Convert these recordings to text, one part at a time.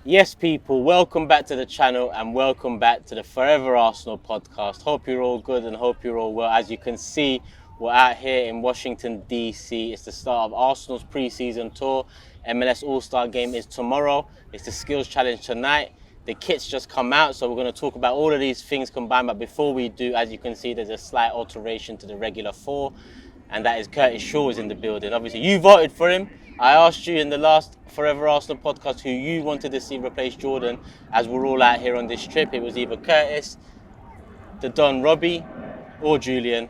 Yes, people, welcome back to the channel and welcome back to the Forever Arsenal podcast. Hope you're all good and hope you're all well. As you can see, we're out here in Washington, D.C. It's the start of Arsenal's pre-season tour. MLS All-Star game is tomorrow. It's the Skills Challenge tonight. The kit's just come out, so we're going to talk about all of these things combined. But before we do, as you can see, there's a slight alteration to the regular four, and that is Curtis Shaw is in the building. Obviously, you voted for him. I asked you in the last Forever Arsenal podcast who you wanted to see replace Jordan as we're all out here on this trip. It was either Curtis, the Don Robbie, or Julian,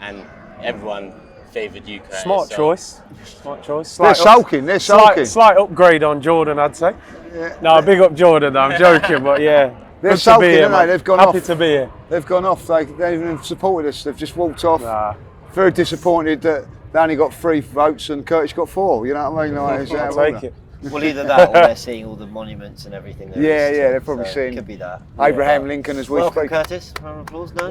and everyone favoured you, Curtis. Smart choice. They're sulking. Slight upgrade on Jordan, I'd say. Yeah. No, big up Jordan. I'm joking, but yeah. They're sulking, here, aren't they? They've gone Happy off. to be here. They've gone off. They haven't even supported us. They've just walked off. Nah. Very disappointed that they only got 3 votes and Curtis got 4. You know what I mean? Like, I'll take it. Well, either that or they're seeing all the monuments and everything. Yeah, they're probably seeing. Could be that. Abraham Lincoln as we Welcome, speak. Curtis. Round of applause, no?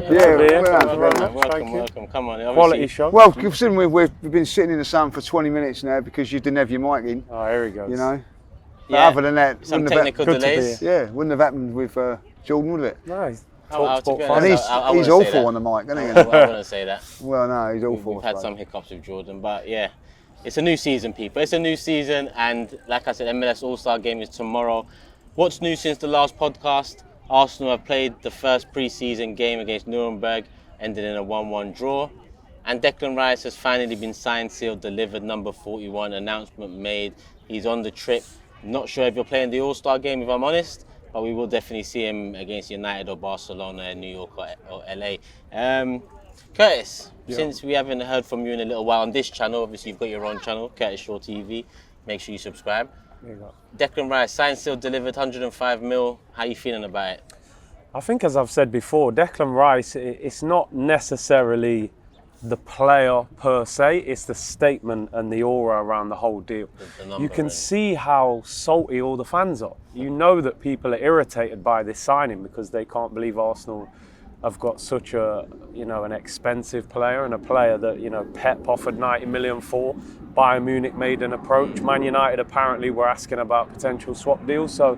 Welcome. Come on. Quality show. Well, considering we've been sitting in the sun for 20 minutes now because you didn't have your mic in. Oh, here he goes. You know. But Yeah, other than that, some wouldn't have technical good to be delays. yeah, wouldn't have happened with Jordan, would it? No, he's Oh, talk sport to be fine. And honest, he's, I he's wouldn't say awful that. on the mic, isn't he? I wouldn't say that. Well, no, he's awful. We've had some hiccups with Jordan, but yeah, it's a new season, people. It's a new season, and like I said, MLS All-Star game is tomorrow. What's new since the last podcast? Arsenal have played the first pre-season game against Nuremberg, ended in a 1-1 draw. And Declan Rice has finally been signed, sealed, delivered, number 41, announcement made. He's on the trip. Not sure if you're playing the All-Star game, if I'm honest, but we will definitely see him against United or Barcelona, New York or LA. Curtis, since we haven't heard from you in a little while on this channel, obviously you've got your own channel, Curtis Shaw TV. Make sure you subscribe. There you go. Declan Rice, signed, sealed, delivered, 105 mil. How you feeling about it? I think, as I've said before, Declan Rice, it's not necessarily the player per se, it's the statement and the aura around the whole deal. The number, You can really. see how salty all the fans are. You know that people are irritated by this signing because they can't believe Arsenal have got such an expensive player and a player that, Pep offered 90 million for. Bayern Munich made an approach. Man United apparently were asking about potential swap deals. So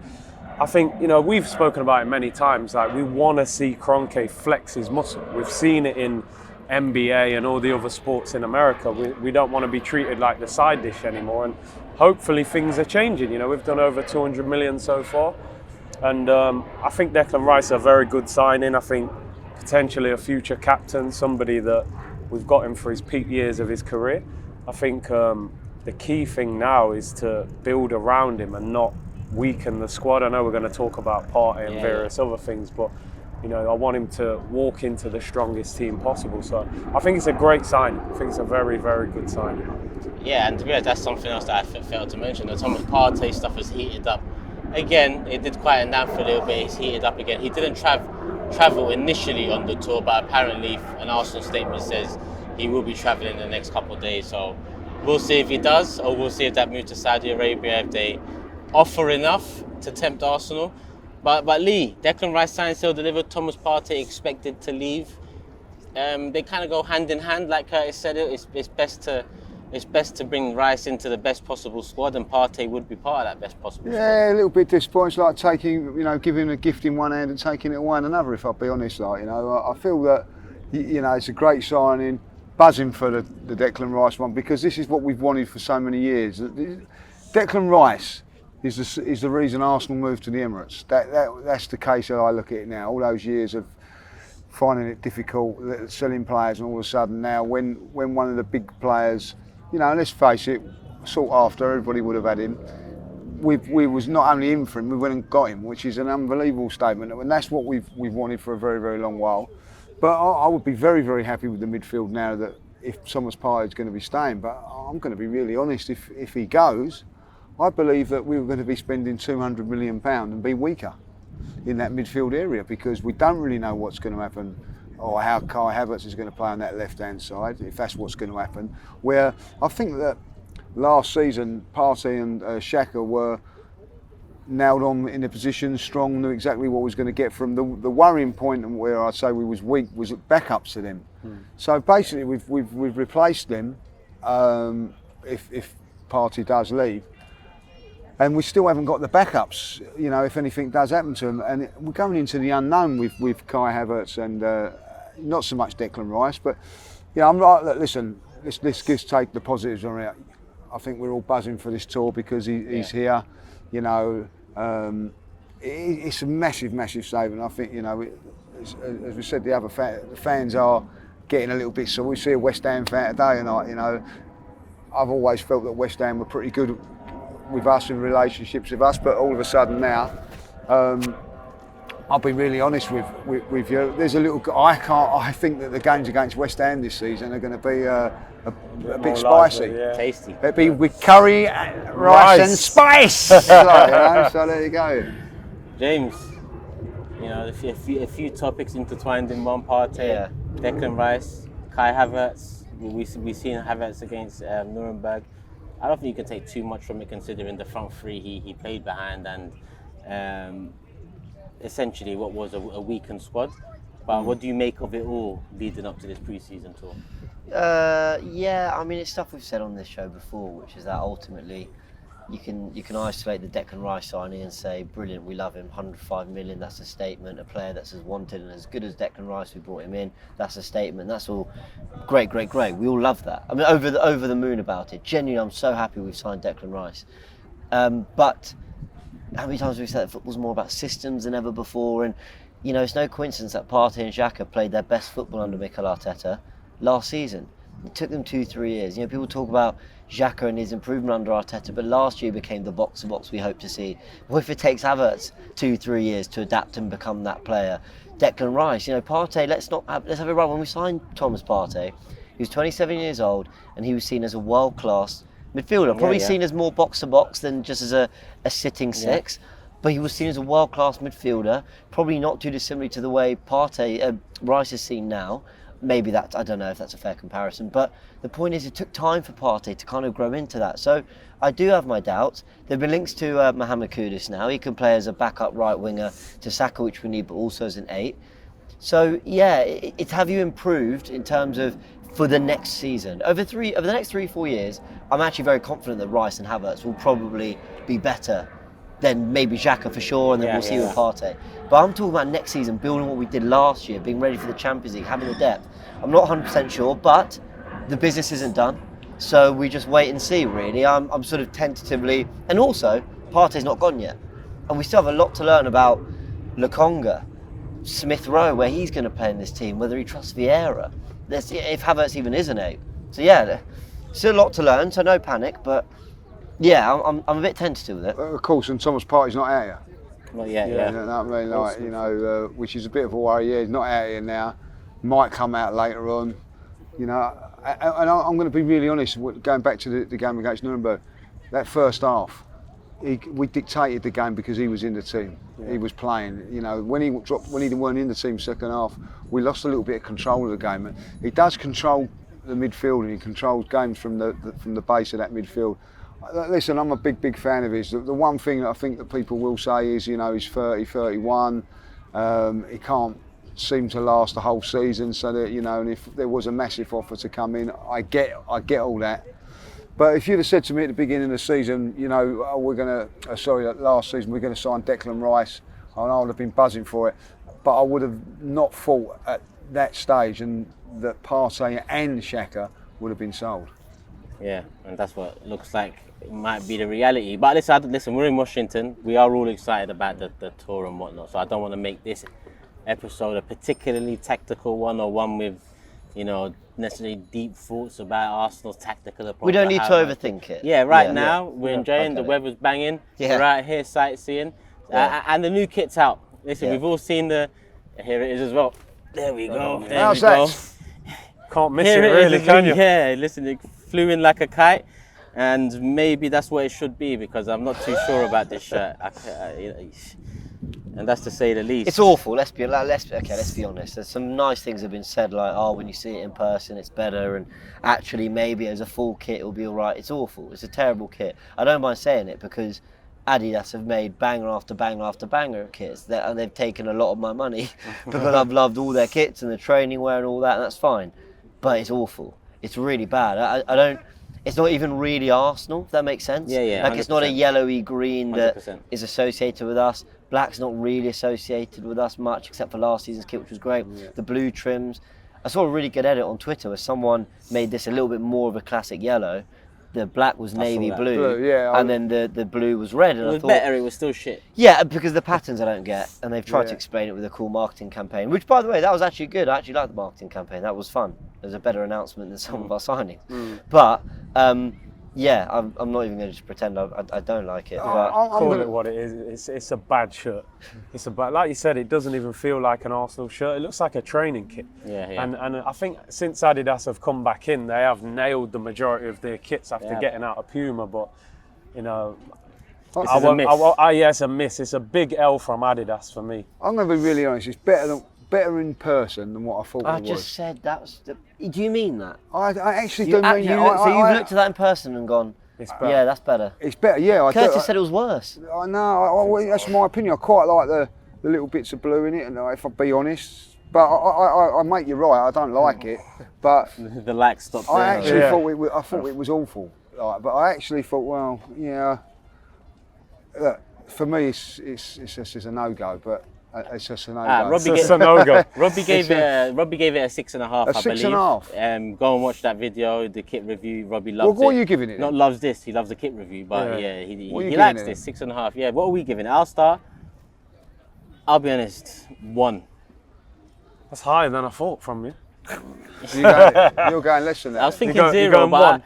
I think, we've spoken about it many times, like we want to see Kroenke flex his muscle. We've seen it in NBA and all the other sports in America. We don't want to be treated like the side dish anymore, and hopefully things are changing. We've done over 200 million so far, and I think Declan Rice is a very good signing. I think potentially a future captain, somebody that we've got him for his peak years of his career. I think the key thing now is to build around him and not weaken the squad. I know we're going to talk about Partey and various other things, but I want him to walk into the strongest team possible. So I think it's a great sign. I think it's a very, very good sign. Yeah, and to be honest, that's something else that I failed to mention. The Thomas Partey stuff has heated up. Again, it did quieten down for a little bit. It's heated up again. He didn't travel initially on the tour, but apparently an Arsenal statement says he will be travelling in the next couple of days. So we'll see if he does, or we'll see if that move to Saudi Arabia, if they offer enough to tempt Arsenal. But Lee, Declan Rice signed, still delivered. Thomas Partey expected to leave. They kind of go hand in hand, like Curtis said. It's best to bring Rice into the best possible squad, and Partey would be part of that best possible squad. Yeah, a little bit disappointed. It's like taking, giving a gift in one hand and taking it away in another. If I'll be honest, I feel that it's a great signing. Buzzing for the Declan Rice one, because this is what we've wanted for so many years. Declan Rice is the reason Arsenal moved to the Emirates. That's the case that I look at it now. All those years of finding it difficult, selling players, and all of a sudden now, when one of the big players, let's face it, sought after, everybody would have had him. We was not only in for him, we went and got him, which is an unbelievable statement, and that's what we've wanted for a very, very long while. But I would be very, very happy with the midfield now that if Thomas Partey is going to be staying. But I'm going to be really honest, if he goes, I believe that we were going to be spending £200 million and be weaker in that midfield area, because we don't really know what's going to happen, or how Kai Havertz is going to play on that left-hand side, if that's what's going to happen. Where I think that last season, Partey and Xhaka were nailed on in the position, strong, knew exactly what was going to get from. The worrying point, and where I'd say we was weak, was backups to them. So basically, we've replaced them if Partey does leave. and we still haven't got the backups. You know, if anything does happen to them, and we're going into the unknown with Kai Havertz and not so much Declan Rice. But yeah, I'm right. Listen, let's just take the positives on it. I think we're all buzzing for this tour because he's here. You know, it's a massive save, and I think, you know, as we said, the fans are getting a little bit. So we see a West Ham fan today, and you know, I've always felt that West Ham were pretty good with us in relationships with us, but all of a sudden now, I'll be really honest with you. There's a little. I think that the games against West Ham this season are going to be a bit spicy. Lively, yeah. Tasty. It'll be with curry, rice and spice. So, you know, so there you go. James, you know, a few topics intertwined in one Partey, Yeah. Declan Rice, Kai Havertz. We've seen Havertz against Nuremberg. I don't think you can take too much from it, considering the front three he played behind and essentially what was a weakened squad. But what do you make of it all leading up to this pre-season tour? Yeah, I mean, it's stuff we've said on this show before, which is that ultimately you can isolate the Declan Rice signing and say, brilliant, we love him, 105 million, that's a statement. A player that's as wanted and as good as Declan Rice, we brought him in, that's a statement. That's all great. We all love that. I mean, over the moon about it. Genuinely, I'm so happy we've signed Declan Rice. But how many times have we said that football's more about systems than ever before? And, you know, it's no coincidence that Partey and Xhaka played their best football under Mikel Arteta last season. It took them 2-3 years. You know, people talk about Xhaka and his improvement under Arteta, but last year became the box-to-box we hope to see. What if it takes Havertz 2-3 years to adapt and become that player? Declan Rice, you know, Partey, let's have it right. When we signed Thomas Partey, he was 27 years old and he was seen as a world-class midfielder, probably seen as more box-to-box than just as a sitting six. But he was seen as a world-class midfielder, probably not too dissimilar to the way Rice is seen now. Maybe that's, I don't know if that's a fair comparison, but the point is it took time for Partey to kind of grow into that. So I do have my doubts. There have been links to Mohamed Kudus now. He can play as a backup right winger to Saka, which we need, but also as an 8. So yeah, it's have you improved in terms of for the next season? Over the next 3-4 years, I'm actually very confident that Rice and Havertz will probably be better than maybe Xhaka for sure, and then we'll see with Partey. But I'm talking about next season, building what we did last year, being ready for the Champions League, having the depth. I'm not 100% sure, but the business isn't done. So we just wait and see, really. I'm sort of tentatively, and also, Partey's not gone yet. And we still have a lot to learn about Lokonga, Smith Rowe, where he's going to play in this team, whether he trusts Vieira, if Havertz even is an 8. So yeah, still a lot to learn, so no panic, but yeah, I'm a bit tentative with it. Of course, and Thomas Partey's not out yet. Well, yeah. I mean, like, you know, which is a bit of a worry. Yeah, he's not out here now. Might come out later on. You know, and I'm going to be really honest. Going back to the game against Nuremberg, that first half, we dictated the game because he was in the team. He was playing. You know, when he weren't in the team second half, we lost a little bit of control of the game. And he does control the midfield, and he controls games from the base of that midfield. Listen, I'm a big fan of his. The one thing that I think that people will say is, you know, he's 30, 31. He can't seem to last the whole season, so that, you know, and if there was a massive offer to come in, I get all that. But if you'd have said to me at the beginning of the season, you know, last season we're going to sign Declan Rice, I would have been buzzing for it. But I would have not thought at that stage and that Partey and Xhaka would have been sold. Yeah, and that's what it looks like it might be the reality. But listen, we're in Washington. We are all excited about the tour and whatnot. So I don't want to make this episode a particularly tactical one, or one with, you know, necessarily deep thoughts about Arsenal's tactical approach. We don't need to overthink it. Yeah, now we're enjoying. The weather's banging. Yeah. We're out here sightseeing, and the new kit's out. Listen, we've all seen here it is as well. There we go. How's that? Can't miss it really, can you? Yeah, listen, it flew in like a kite, and maybe that's what it should be, because I'm not too sure about this shirt. And that's to say the least. It's awful. Let's be honest. There's some nice things have been said, like, oh, when you see it in person, it's better, and actually maybe as a full kit it'll be all right. It's awful. It's a terrible kit. I don't mind saying it because Adidas have made banger after banger after banger of kits, and they've taken a lot of my money because I've loved all their kits and the training wear and all that, and that's fine. But it's awful. It's really bad. I don't. it's not even really Arsenal, if that makes sense. Yeah, Like, it's not a 100%. yellowy green that 100%. is associated with us. Black's not really associated with us much, except for last season's kit, which was great. The blue trims. I saw a really good edit on Twitter where someone made this a little bit more of a classic yellow. The black was navy that. blue, yeah, and then the blue was red. And It I was thought, better, it was still shit. yeah, because the patterns I don't get, and they've tried to Yeah. explain it with a cool marketing campaign. Which, by the way, that was actually good. I actually liked the marketing campaign. That was fun. It was a better announcement than some of our signings. But yeah, I'm not even going to just pretend I don't like it. But Call it what it is. It's a bad shirt. It's a bad, like you said, it doesn't even feel like an Arsenal shirt. It looks like a training kit. Yeah. And I think since Adidas have come back in, they have nailed the majority of their kits after Yeah. getting out of Puma. But you know, This is a miss. yeah, it's a miss. It's a big L from Adidas for me. I'm going to be really honest. It's better in person than what I thought I it was. just said that was. Do you mean that? I actually You do mean that. so you've looked at that in person and gone, It's better. yeah, that's better. It's better, yeah. Curtis said it was worse. I know. That's my opinion. I quite like the little bits of blue in it, and if I be honest, but I make you right. I don't like it, but The lack stopped there. I actually Yeah. thought it was awful. Like, but I actually thought, well, yeah. Look, for me, it's just a no go. But it's just a no go. Robbie It's a no-go. Robbie gave it a 6.5. A I believe. 6.5? Go and watch that video, the kit review. Robbie loves What it. are you giving it? Not loves this. He loves the kit review, but Yeah. yeah, he What are you likes giving it this 6.5. Yeah. What are we giving it? I'll start. I'll be honest. 1. That's higher than I thought from you. You're going less than that. I was thinking you're 0, going but 1.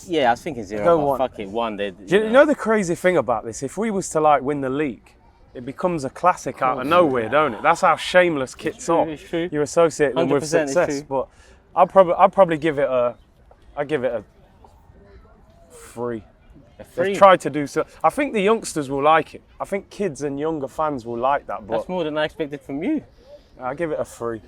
yeah, I was thinking 0. Go But 1. fuck it, 1. Do you know the crazy thing about this? If we was to like win the league, it becomes a classic out of nowhere, don't it? That's how shameless kits are. It's true. You associate them with 100% it's success. true. But I'll probably give it a 3. A 3. They've tried to do so. I think the youngsters will like it. I think kids and younger fans will like that. But That's more than I expected from you. I'll give it a 3.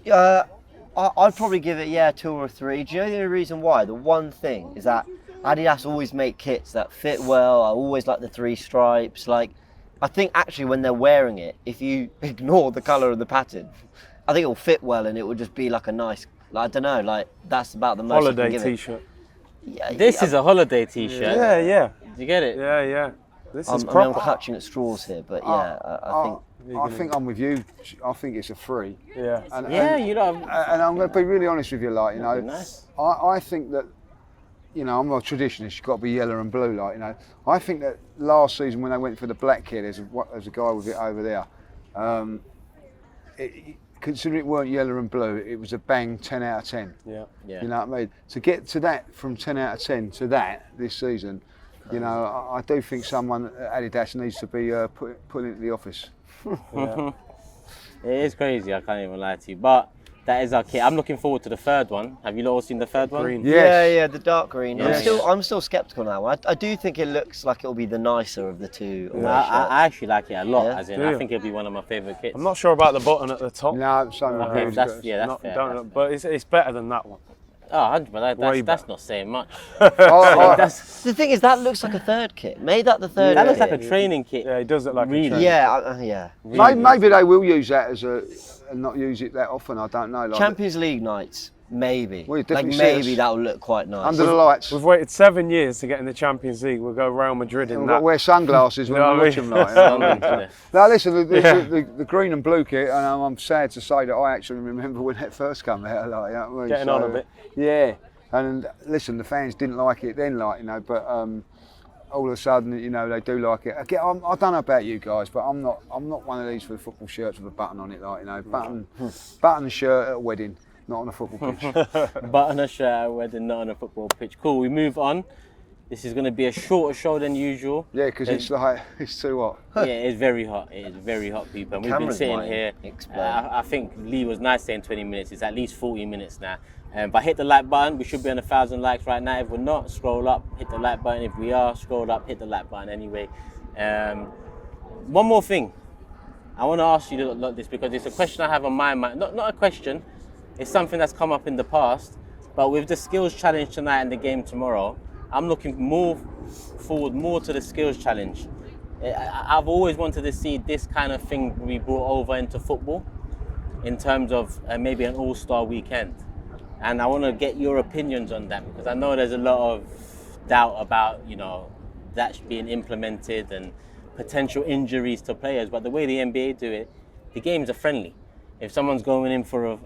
I'd probably give it, 2 or 3. Do you know the only reason why? The one thing is that Adidas always make kits that fit well. I always like the 3 stripes. Like, I think actually when they're wearing it, if you ignore the colour of the pattern, I think it'll fit well and it will just be like a nice, like, I don't know, like that's about the most I Holiday can give it. T-shirt. Yeah, This is a holiday T-shirt. Yeah. Did you get it? Yeah. This is I'm proper. clutching at straws here, but yeah, I think. I think I'm with you. I think it's a 3. Yeah. Yeah, you know. And I'm going to be really honest with you, like, you know, Nice. I think that, you know, I'm a traditionalist. You've got to be yellow and blue, like, you know. I think that last season when they went for the black kit, there's a guy with it over there. Considering it weren't yellow and blue, it was a bang 10 out of 10. Yeah. Yeah. You know what I mean? To get to that from 10 out of 10 to that this season, you know, I do think someone at Adidas needs to be put into the office. Yeah. It is crazy, I can't even lie to you. But that is our kit. I'm looking forward to the 3rd one. Have you all seen the 3rd one? Green. Yes. Yeah, the dark green. Yes. I'm still sceptical on that one. I do think it looks like it'll be the nicer of the 2 away I shirts. actually like it a lot. Yeah? As in, Do I you? think it'll be one of my favourite kits. I'm not sure about the button at the top. No, so Okay, really that's good. yeah, that's Not- fair. don't- That's fair. but it's better than that one. Oh, 100%. Way That's better. not saying much. I- That's, The thing is, that looks like a 3rd kit. Made that the 3rd that looks kit. like a training kit. Yeah, it does look like Really? a train. Yeah. Maybe they will use that as and not use it that often. I don't know. Like, Champions League nights, maybe. Well, you Like definitely see maybe us that'll look quite nice. under the lights. We've waited 7 years to get in the Champions League. We'll go Real Madrid in We've got to that. wear sunglasses when You know we what I watch them. mean? Like, you know? Something to Now listen, Yeah. the green and blue kit, and I'm sad to say that I actually remember when it first came out. Like, you know what I mean? Getting on a bit. Yeah, and listen, the fans didn't like it then, like, you know, but all of a sudden, you know, they do like it. Again, I don't know about you guys, but I'm not one of these for the football shirts with a button on it, like, you know, button shirt at a wedding, not on a football pitch. Button a shirt at a wedding, not on a football pitch. Cool, we move on. This is going to be a shorter show than usual. Yeah, because it's like it's too hot. Yeah, it's very hot. It is very hot, people. And we've been Cameras sitting might here. explode. I think Lee was nice saying 20 minutes. It's at least 40 minutes now. But hit the like button. We should be on 1,000 likes right now. If we're not, scroll up, hit the like button. If we are, scroll up, hit the like button anyway. One more thing. I want to ask you this because it's a question I have on my mind. Not a question. It's something that's come up in the past. But with the skills challenge tonight and the game tomorrow, I'm looking forward to the skills challenge. I've always wanted to see this kind of thing be brought over into football in terms of maybe an all-star weekend. And I want to get your opinions on that because I know there's a lot of doubt about, you know, that being implemented and potential injuries to players. But the way the NBA do it, the games are friendly. If someone's going in for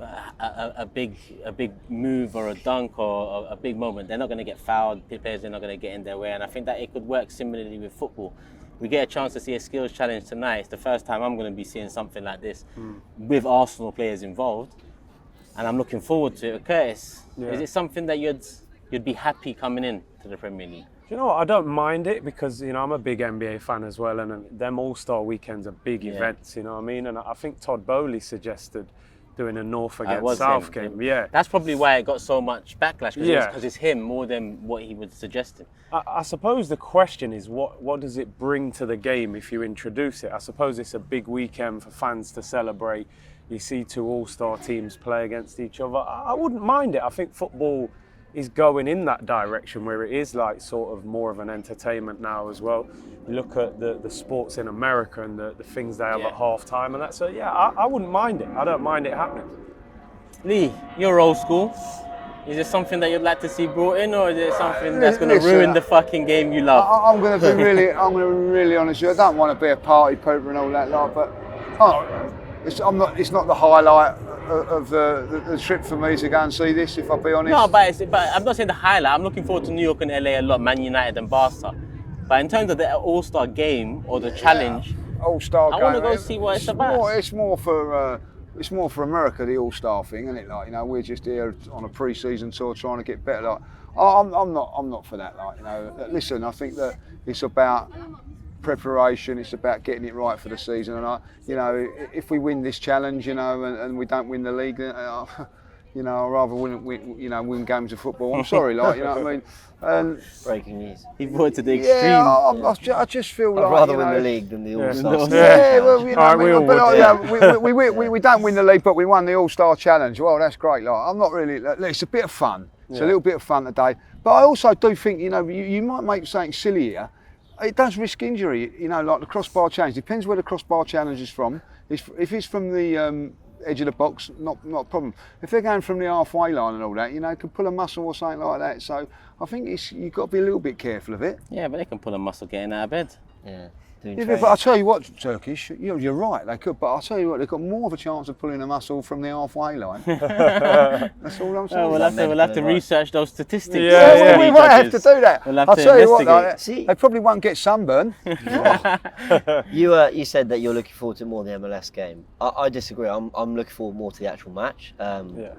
a big move or a dunk or a big moment, they're not going to get fouled. The players are not going to get in their way. And I think that it could work similarly with football. We get a chance to see a skills challenge tonight. It's the first time I'm going to be seeing something like this with Arsenal players involved, and I'm looking forward to it. Curtis, is it something that you'd be happy coming in to the Premier League? You know what, I don't mind it because, you know, I'm a big NBA fan as well, and them All-Star weekends are big events, you know what I mean? And I think Todd Bowley suggested doing a North against South game. Yeah. That's probably why it got so much backlash, because it's him more than what he was suggesting. I suppose the question is, what does it bring to the game if you introduce it? I suppose it's a big weekend for fans to celebrate. You see two All-Star teams play against each other. I wouldn't mind it. I think football is going in that direction where it is like sort of more of an entertainment now as well. You look at the sports in America and the things they have at half time and that. So yeah, I wouldn't mind it. I don't mind it happening. Lee, you're old school. Is it something that you'd like to see brought in, or is it something that's going to ruin the fucking game you love? I'm going to be really honest with you. I don't want to be a party pooper and all that lot, but it's not the highlight of the trip for me to go and see this, if I'll be honest. No, but I'm not saying the highlight. I'm looking forward to New York and LA a lot, Man United and Barca. But in terms of the All-Star game or the challenge, All-Star game, I want to go see what it's about. It's more for America, the All-Star thing, isn't it? Like, you know, we're just here on a pre-season tour trying to get better. Like, I'm not for that. Like, you know, listen, I think that it's about preparation. It's about getting it right for the season. And you know, if we win this challenge, you know, and we don't win the league, you know, I'd rather win games of football. I'm sorry, like, you know what I mean. And breaking news. He brought it to the extreme. Yeah, I just feel like I'd rather win the league than the All-Star. Yeah, well, you know, we don't win the league, but we won the All-Star Challenge. Well, that's great. Like, I'm not really. It's a bit of fun. It's a little bit of fun today. But I also do think, you know, you might make something silly here. It does risk injury, you know, like the crossbar challenge. Depends where the crossbar challenge is from. If it's from the edge of the box, not a problem. If they're going from the halfway line and all that, you know, can pull a muscle or something like that. So I think you've got to be a little bit careful of it. Yeah, but they can pull a muscle getting out of bed. Yeah. Yeah, but I'll tell you what, Turkish, you're right, they could, but I'll tell you what, they've got more of a chance of pulling a muscle from the halfway line. That's all I'm saying. We'll have to research those statistics. Yeah, we might have to do that. We'll have I'll to tell you what, investigate. like, they probably won't get sunburn. You said that you're looking forward to more the MLS game. I disagree. I'm looking forward more to the actual match,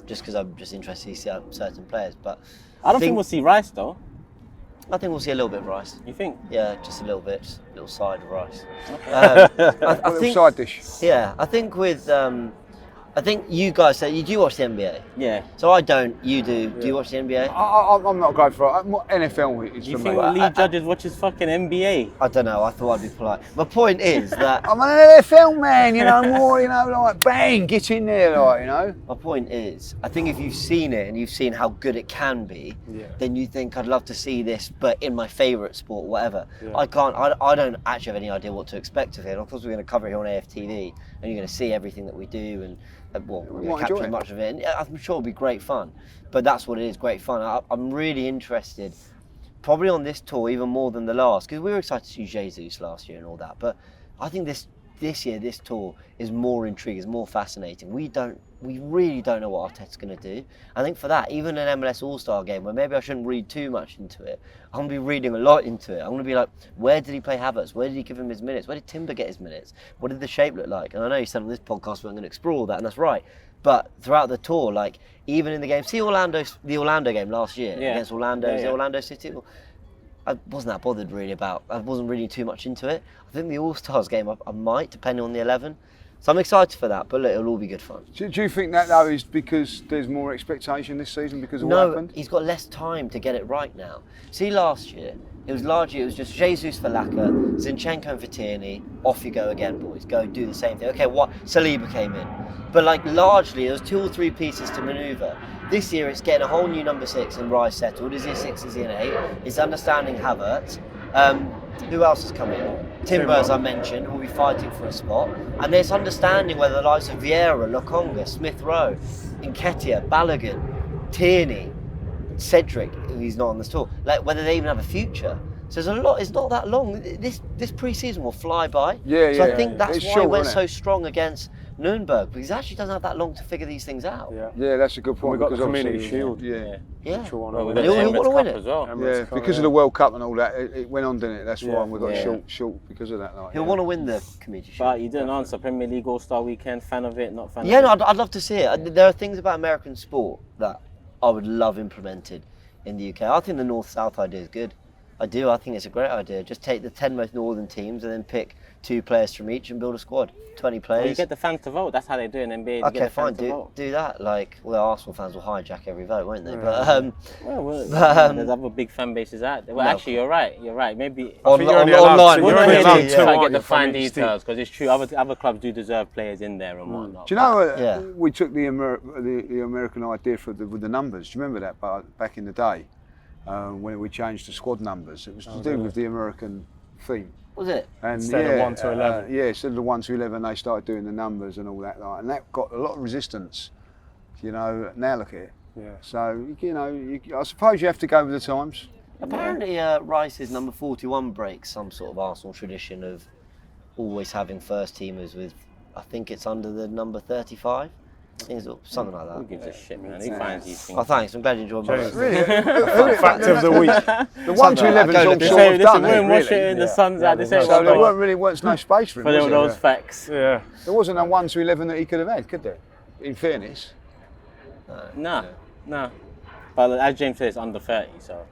just because I'm just interested to see certain players. But I don't think we'll see Rice though. I think we'll see a little bit of Rice. You think? Yeah, just a little bit, just a little side of Rice. Okay. I think side dish. Yeah, I think with I think you guys say you do watch the NBA. Yeah. So I don't. You do. Do you watch the NBA? I'm not going for it. NFL is You for think me. Lee Judges watches fucking NBA? I don't know. I thought I'd be polite. My point is that I'm an NFL man, you know, more, you know, like bang, get in there, like, you know. my point is, I think if you've seen it and you've seen how good it can be, then you think I'd love to see this, but in my favourite sport, whatever. Yeah. I don't actually have any idea what to expect of it. And of course, we're going to cover it here on AFTV, and you're going to see everything that we do, and we're going to capture much of it. And I'm sure it'll be great fun. But that's what it is, great fun. I'm really interested, probably on this tour even more than the last, because we were excited to see Jesus last year and all that. But I think this year, this tour is more intriguing, is more fascinating. We really don't know what Arteta's going to do. I think for that, even an MLS All-Star game, where maybe I shouldn't read too much into it, I'm going to be reading a lot into it. I'm going to be like, where did he play Havertz? Where did he give him his minutes? Where did Timber get his minutes? What did the shape look like? And I know you said on this podcast we're going to explore all that, and that's right. But throughout the tour, like, even in the game, see the Orlando game last year against Orlando City? I wasn't that bothered really about. I wasn't reading too much into it. I think the All-Stars game I might, depending on the 11. So I'm excited for that, but look, it'll all be good fun. Do you think that though is because there's more expectation this season because of what happened? No, he's got less time to get it right now. See, last year, it was just Jesus for Laka, Zinchenko and for Tierney. Off you go again, boys. Go do the same thing. Okay, Saliba came in. But like largely, there was 2 or 3 pieces to manoeuvre. This year, it's getting a whole new number 6 and Rice settled. Is he a 6? Is he an 8? It's understanding Havertz. Who else has come in? Timber, as I mentioned, will be fighting for a spot. And there's understanding whether the likes of Vieira, Lokonga, Smith Rowe, Nketiah, Balogun, Tierney, Cedric, he's not on this tour. Like whether they even have a future. So there's a lot. It's not that long. This pre-season will fly by. Yeah, So yeah. I think that's It's why short, he went isn't so it? strong against Nuremberg, because he actually doesn't have that long to figure these things out. Yeah, that's a good point. We've got the because Community obviously- Shield. Yeah. Yeah. Which we wanna Well, we've win. got the He'll Emirates wanna win Cup it. as well. Emirates Yeah, Cup, because of the World Cup and all that, it went on, didn't it? That's why we got Yeah. short because of that. Like, He'll want to win the Community Shield. But you didn't answer Premier League All-Star Weekend. Fan of it? Not fan Yeah, of no, it? I'd love to see it. There are things about American sport that I would love implemented in the UK. I think the North-South idea is good. I do. I think it's a great idea. Just take the 10 most northern teams and then pick 2 players from each and build a squad. 20 Well, you players. get the fans to vote. That's how they do it in NBA. You Okay, get the fine. fans to vote. Do that. Like, well, Arsenal fans will hijack every vote, won't they? Yeah. But Well, But, there's other big fan bases out there. Well, no. actually, you're right. You're right. Maybe I think you're only online, allowed we're you're not only here allowed to two, try to aren't get the you, from fine each team? details because it's true. Other clubs do deserve players in there and whatnot. Do you know? Yeah. We took the American idea with the numbers. Do you remember that back in the day when we changed the squad numbers? It was to do with the American theme. was it? And Instead of 1 to 11. yeah, instead of the 1 to 11, they started doing the numbers and all that, like, and that got a lot of resistance. You know, now look at it. Yeah. So I suppose you have to go with the times. Apparently, Rice's number 41 breaks some sort of Arsenal tradition of always having first teamers with, I think it's under the number 35. I think it's something like Who that. gives a shit, man? Who finds these things? Oh, thanks. I'm glad you enjoyed my. James. Really, Fact of the week. the 1 to 11 is all They sort say, of listen, done. we're in really. Washington, the sun's out. They say, So there well, weren't no space for him. for them Was those there? facts. Yeah. There wasn't a 1 to 11 that he could have had, could there? In fairness. Nah. But as James says, it's under 30, so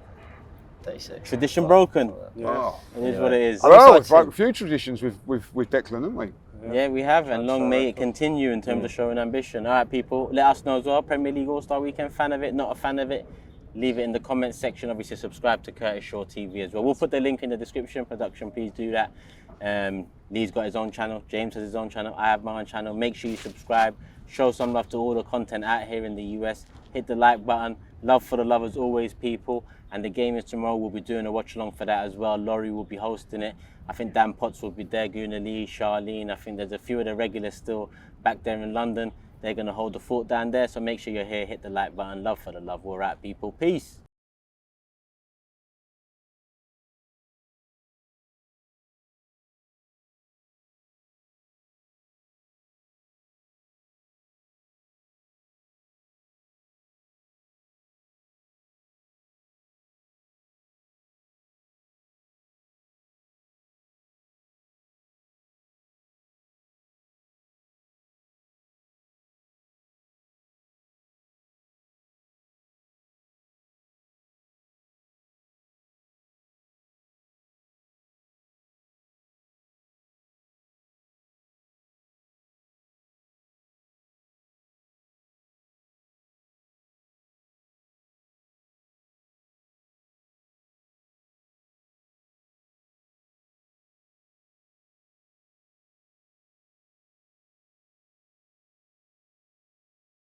36. tradition broken. Yeah. Oh. It is what it is. Well, we've broke a few traditions with Declan, haven't we? Yeah, we have, and long may it continue in terms of showing ambition. All right, people, let us know as well. Premier League All-Star Weekend, fan of it, not a fan of it? Leave it in the comments section. Obviously, subscribe to Curtis Shaw TV as well. We'll put the link in the description. Production, please do that. Lee's got his own channel. James has his own channel. I have my own channel. Make sure you subscribe. Show some love to all the content out here in the US. Hit the like button. Love for the love as always, people. And the game is tomorrow. We'll be doing a watch along for that as well. Laurie will be hosting it. I think Dan Potts will be there, Guna Lee, Charlene. I think there's a few of the regulars still back there in London. They're going to hold the fort down there. So make sure you're here. Hit the like button. Love for the love. All right, people. Peace.